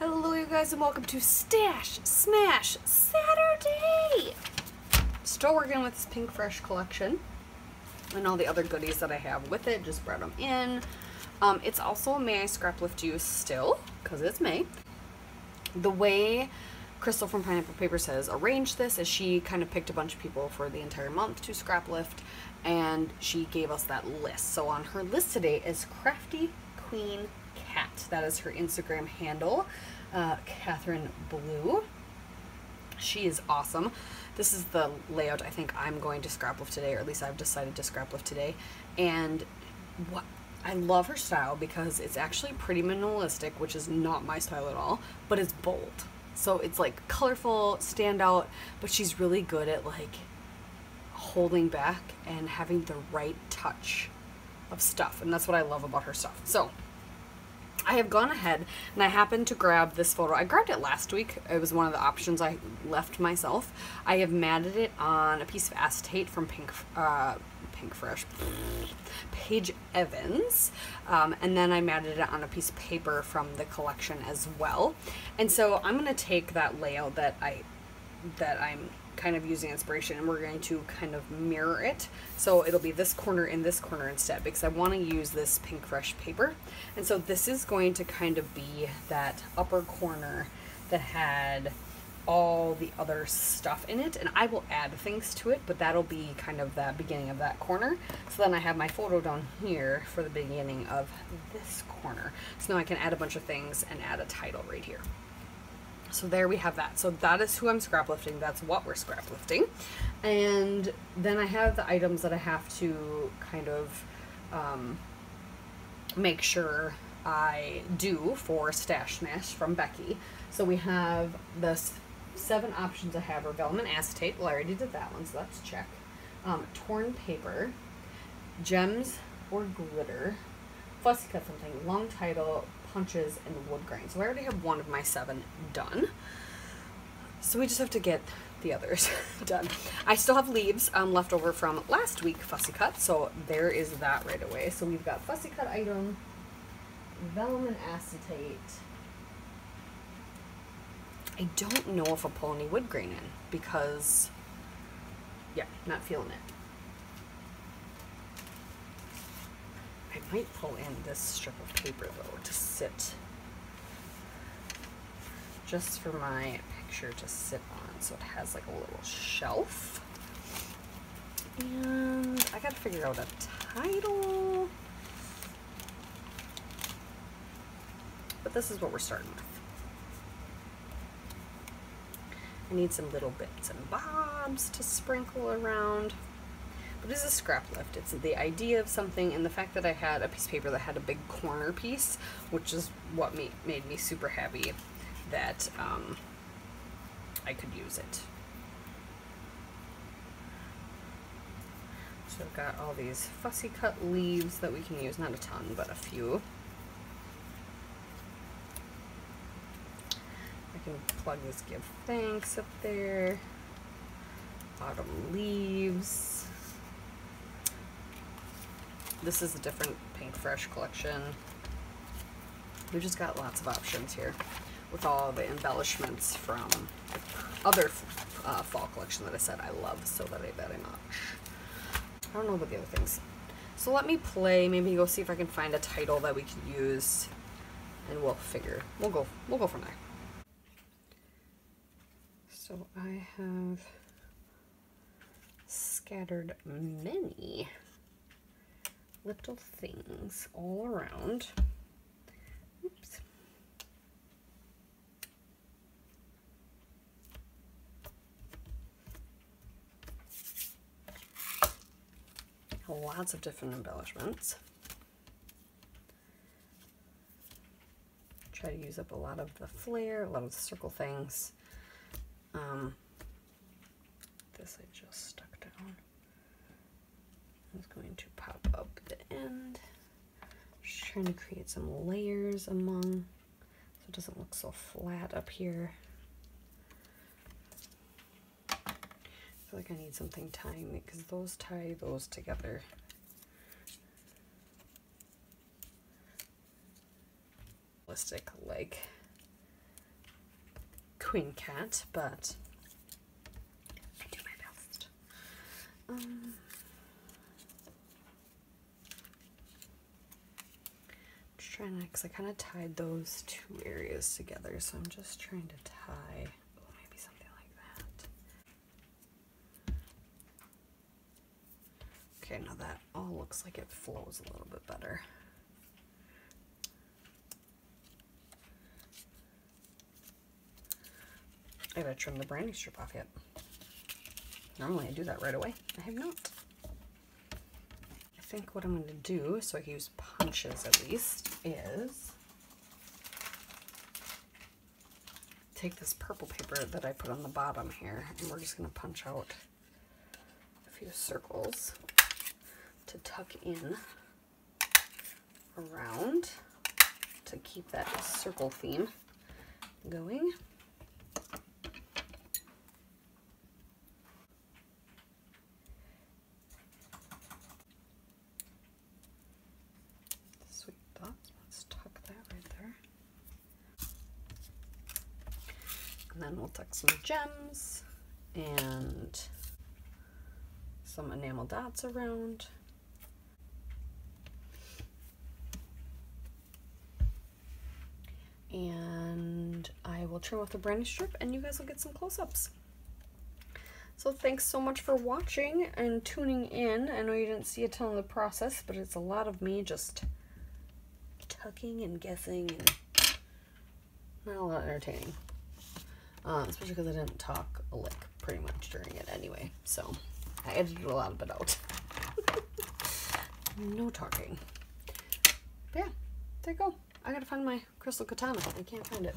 Hello you guys and welcome to Stash Smash Saturday! Still working with this Pink Fresh collection and all the other goodies that I have with it. Just brought them in. It's also May I Scrap Lift You still, because it's May. The way Crystal from Pineapple Papers has arranged this is she kind of picked a bunch of people for the entire month to scrap lift, and she gave us that list. So on her list today is Crafty Queen Cat. That is her Instagram handle, Katherine Blue. She is awesome. This is the layout I think I'm going to scrap lift today, or at least I've decided to scrap lift today. And what I love her style because it's actually pretty minimalistic, which is not my style at all, but it's bold. So it's like colorful, standout, but she's really good at like holding back and having the right touch of stuff. And that's what I love about her stuff. So I have gone ahead and I happened to grab this photo. I grabbed it last week. It was one of the options I left myself. I have matted it on a piece of acetate from Pink Fresh, Paige Evans, and then I matted it on a piece of paper from the collection as well. And so I'm going to take that layout that I'm kind of using inspiration, and we're going to kind of mirror it. So it'll be this corner and this corner instead, because I want to use this Pink Fresh paper. And so this is going to kind of be that upper corner that had all the other stuff in it, and I will add things to it, but that'll be kind of the beginning of that corner. So then I have my photo down here for the beginning of this corner. So now I can add a bunch of things and add a title right here. So there we have that. So that is who I'm scrap lifting. That's what we're scrap lifting. And then I have the items that I have to kind of make sure I do for Stash Smash from Becky. So we have the 7 options I have are vellum and acetate. Well, I already did that one, so that's check. Torn paper, gems or glitter, fussy cut something, long title, punches, and wood grain. So I already have one of my 7 done. So we just have to get the others done. I still have leaves left over from last week fussy cut, so there is that right away. So we've got fussy cut item, vellum and acetate. I don't know if I'll pull any wood grain in because, yeah, not feeling it. I might pull in this strip of paper though to sit, just for my picture to sit on, so it has like a little shelf. And I gotta figure out a title, but this is what we're starting with. I need some little bits and bobs to sprinkle around. But it's a scrap lift. It's the idea of something, and the fact that I had a piece of paper that had a big corner piece, which is what made me super happy that I could use it. So I've got all these fussy cut leaves that we can use, not a ton, but a few. I can plug this Give Thanks up there. Autumn leaves. This is a different Pink Fresh collection. We've just got lots of options here with all the embellishments from other fall collection that I said I love so very much. I don't know about the other things. So let me play, maybe go see if I can find a title that we can use, and we'll go from there. So I have scattered many little things all around. Oops. Lots of different embellishments. Try to use up a lot of the flare, a lot of the circle things. This I just stuck down. I'm just going to pop up the end. Just trying to create some layers among, so it doesn't look so flat up here. I feel like I need something tying it because those tie those together. Like queen cat, but I do my best. Just trying to, because I kind of tied those two areas together, so I'm just trying to tie, oh, maybe something like that. Okay, now that all looks like it flows a little bit better. I gotta trim the branding strip off yet. Normally I do that right away. I have not. I think what I'm going to do, so I can use punches at least, is take this purple paper that I put on the bottom here, and we're just going to punch out a few circles to tuck in around to keep that circle theme going. And then we'll tuck some gems and some enamel dots around. And I will trim with the branding strip and you guys will get some close-ups. So thanks so much for watching and tuning in. I know you didn't see a ton of the process, but it's a lot of me just tucking and guessing and not a lot entertaining. Especially because I didn't talk a lick pretty much during it anyway, so I edited a lot of it out. No talking. But yeah, there you go. I gotta find my crystal katana. I can't find it.